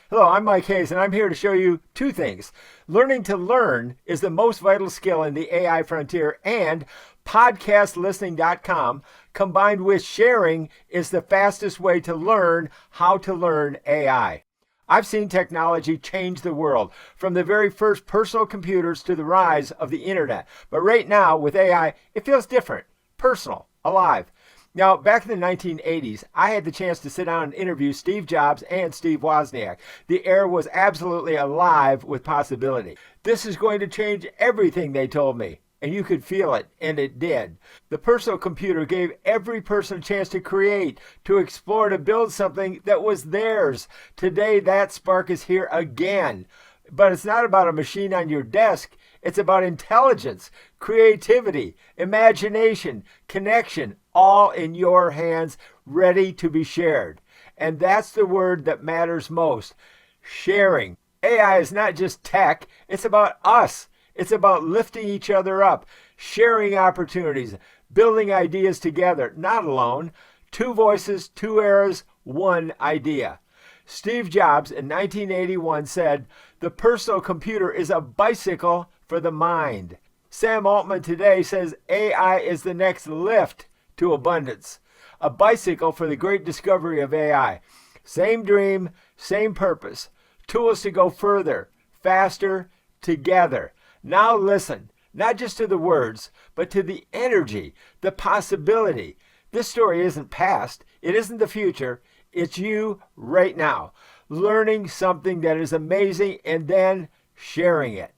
Hello, I'm Mike Hayes, and I'm here to show you two things. Learning to learn is the most vital skill in the AI frontier, and podcastlistening.com combined with sharing is the fastest way to learn how to learn AI. I've seen technology change the world, from the very first personal computers to the rise of the internet. But right now, with AI, it feels different, personal, alive. Now, back in the 1980s, I had the chance to sit down and interview Steve Jobs and Steve Wozniak. The air was absolutely alive with possibility. This is going to change everything, they told me. And you could feel it, and it did. The personal computer gave every person a chance to create, to explore, to build something that was theirs. Today, that spark is here again. But it's not about a machine on your desk. It's about intelligence, creativity, imagination, connection, all in your hands, ready to be shared. And that's the word that matters most, sharing. AI is not just tech, it's about us. It's about lifting each other up, sharing opportunities, building ideas together, not alone. Two voices, two eras, one idea. Steve Jobs in 1981 said, "The personal computer is a bicycle for the mind." Sam Altman today says AI is the next lift to abundance. A bicycle for the great discovery of AI. Same dream, same purpose. Tools to go further, faster, together. Now listen, not just to the words, but to the energy, the possibility. This story isn't past, it isn't the future, it's you right now, learning something that is amazing and then sharing it.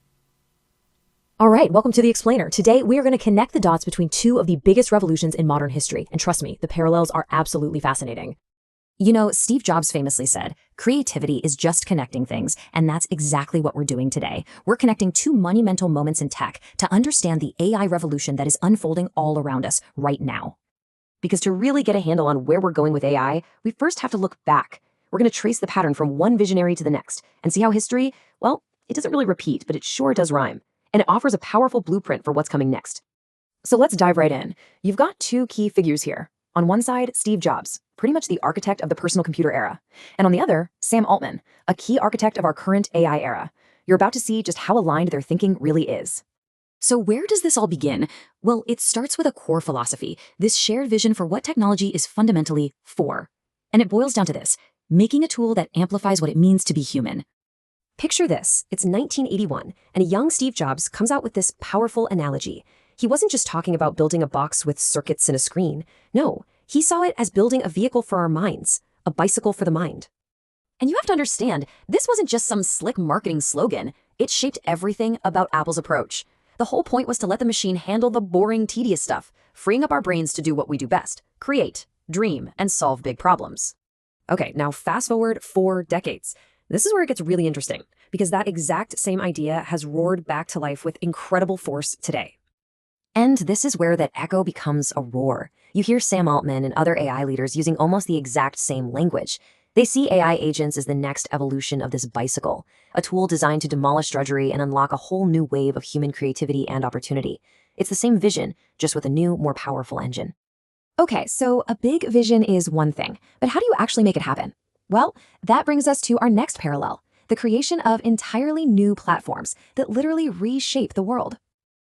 All right, welcome to The Explainer. Today, we are going to connect the dots between two of the biggest revolutions in modern history. And trust me, the parallels are absolutely fascinating. You know, Steve Jobs famously said, creativity is just connecting things, and that's exactly what we're doing today. We're connecting two monumental moments in tech to understand the AI revolution that is unfolding all around us right now. Because to really get a handle on where we're going with AI, we first have to look back. We're going to trace the pattern from one visionary to the next and see how history, well, it doesn't really repeat, but it sure does rhyme. And it offers a powerful blueprint for what's coming next. So let's dive right in. You've got two key figures here. On one side, Steve Jobs, pretty much the architect of the personal computer era. And on the other, Sam Altman, a key architect of our current AI era. You're about to see just how aligned their thinking really is. So where does this all begin? Well, it starts with a core philosophy, this shared vision for what technology is fundamentally for. And it boils down to this, making a tool that amplifies what it means to be human. Picture this, it's 1981, and a young Steve Jobs comes out with this powerful analogy. He wasn't just talking about building a box with circuits and a screen. No, he saw it as building a vehicle for our minds, a bicycle for the mind. And you have to understand, this wasn't just some slick marketing slogan. It shaped everything about Apple's approach. The whole point was to let the machine handle the boring, tedious stuff, freeing up our brains to do what we do best, create, dream, and solve big problems. Okay, now fast forward 4 decades. This is where it gets really interesting, because that exact same idea has roared back to life with incredible force today. And this is where that echo becomes a roar. You hear Sam Altman and other AI leaders using almost the exact same language. They see AI agents as the next evolution of this bicycle, a tool designed to demolish drudgery and unlock a whole new wave of human creativity and opportunity. It's the same vision, just with a new, more powerful engine. Okay, so a big vision is one thing, but how do you actually make it happen? Well, that brings us to our next parallel, the creation of entirely new platforms that literally reshape the world.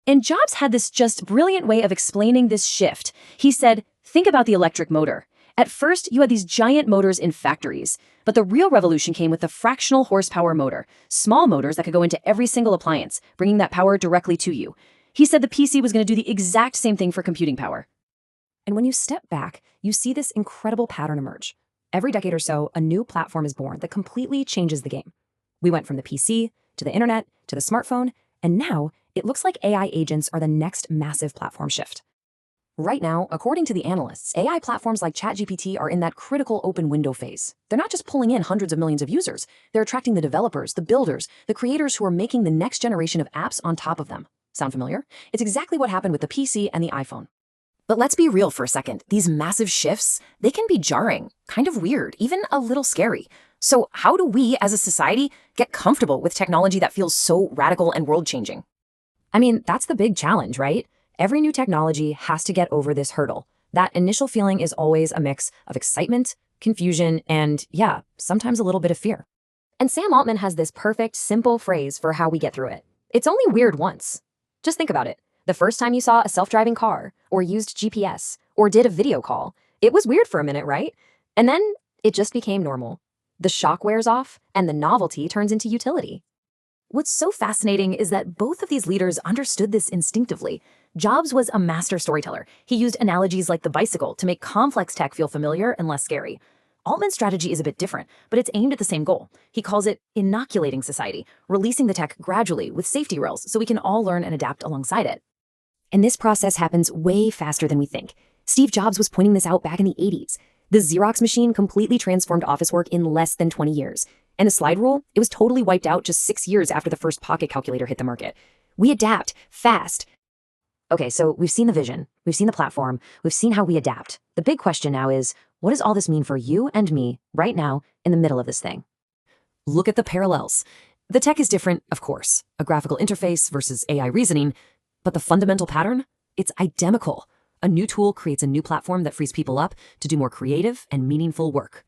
And Jobs had this just brilliant way of explaining this shift. He said, think about the electric motor. At first, you had these giant motors in factories, but the real revolution came with the fractional horsepower motor, small motors that could go into every single appliance, bringing that power directly to you. He said the PC was going to do the exact same thing for computing power. And when you step back, you see this incredible pattern emerge. Every decade or so, a new platform is born that completely changes the game. We went from the PC to the internet to the smartphone, and now it looks like AI agents are the next massive platform shift. Right now, according to the analysts, AI platforms like ChatGPT are in that critical open window phase. They're not just pulling in hundreds of millions of users, they're attracting the developers, the builders, the creators who are making the next generation of apps on top of them. Sound familiar? It's exactly what happened with the PC and the iPhone. But let's be real for a second. These massive shifts, they can be jarring, kind of weird, even a little scary. So how do we as a society get comfortable with technology that feels so radical and world-changing? I mean, that's the big challenge, right? Every new technology has to get over this hurdle. That initial feeling is always a mix of excitement, confusion, and yeah, sometimes a little bit of fear. And Sam Altman has this perfect, simple phrase for how we get through it. It's only weird once. Just think about it. The first time you saw a self-driving car, or used GPS, or did a video call, it was weird for a minute, right? And then it just became normal. The shock wears off, and the novelty turns into utility. What's so fascinating is that both of these leaders understood this instinctively. Jobs was a master storyteller. He used analogies like the bicycle to make complex tech feel familiar and less scary. Altman's strategy is a bit different, but it's aimed at the same goal. He calls it inoculating society, releasing the tech gradually with safety rails so we can all learn and adapt alongside it. And this process happens way faster than we think. Steve Jobs was pointing this out back in the 80s. The Xerox machine completely transformed office work in less than 20 years. And the slide rule, it was totally wiped out just 6 years after the first pocket calculator hit the market. We adapt fast. Okay, so we've seen the vision, we've seen the platform, we've seen how we adapt. The big question now is, what does all this mean for you and me right now in the middle of this thing? Look at the parallels. The tech is different, of course, a graphical interface versus AI reasoning, but the fundamental pattern, it's identical. A new tool creates a new platform that frees people up to do more creative and meaningful work.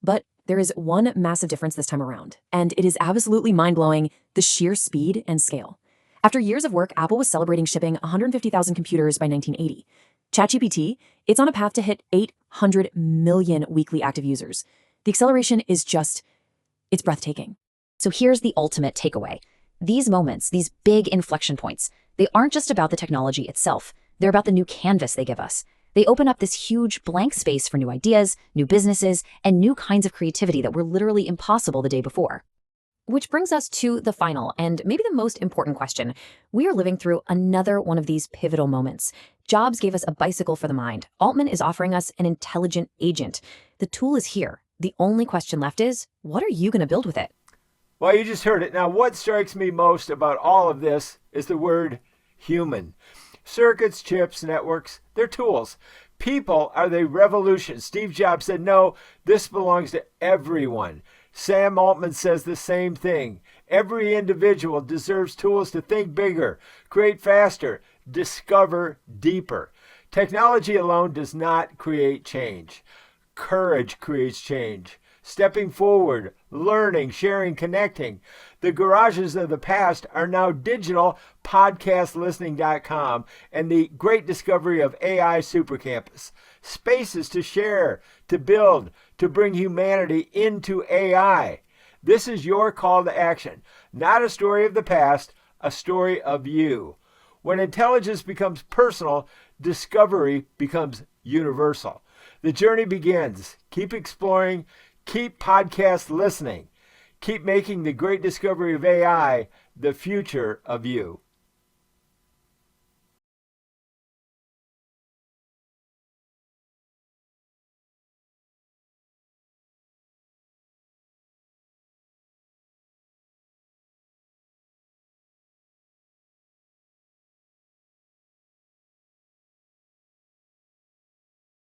But there is one massive difference this time around, and it is absolutely mind-blowing, the sheer speed and scale. After years of work, Apple was celebrating shipping 150,000 computers by 1980. ChatGPT, it's on a path to hit 800 million weekly active users. The acceleration is it's breathtaking. So here's the ultimate takeaway. These moments, these big inflection points, they aren't just about the technology itself. They're about the new canvas they give us. They open up this huge blank space for new ideas, new businesses, and new kinds of creativity that were literally impossible the day before. Which brings us to the final and maybe the most important question. We are living through another one of these pivotal moments. Jobs gave us a bicycle for the mind. Altman is offering us an intelligent agent. The tool is here. The only question left is, what are you going to build with it? Well, you just heard it. Now, what strikes me most about all of this is the word human. Circuits, chips, networks, they're tools. People are the revolution. Steve Jobs said, no, this belongs to everyone. Sam Altman says the same thing. Every individual deserves tools to think bigger, create faster, discover deeper. Technology alone does not create change. Courage creates change. Stepping forward, learning, sharing, connecting. The garages of the past are now digital, podcastlistening.com, and the great discovery of AI Supercampus. Spaces to share, to build, to bring humanity into AI. This is your call to action. Not a story of the past, a story of you. When intelligence becomes personal, discovery becomes universal. The journey begins. Keep exploring. Keep podcast listening. Keep making the great discovery of AI the future of you.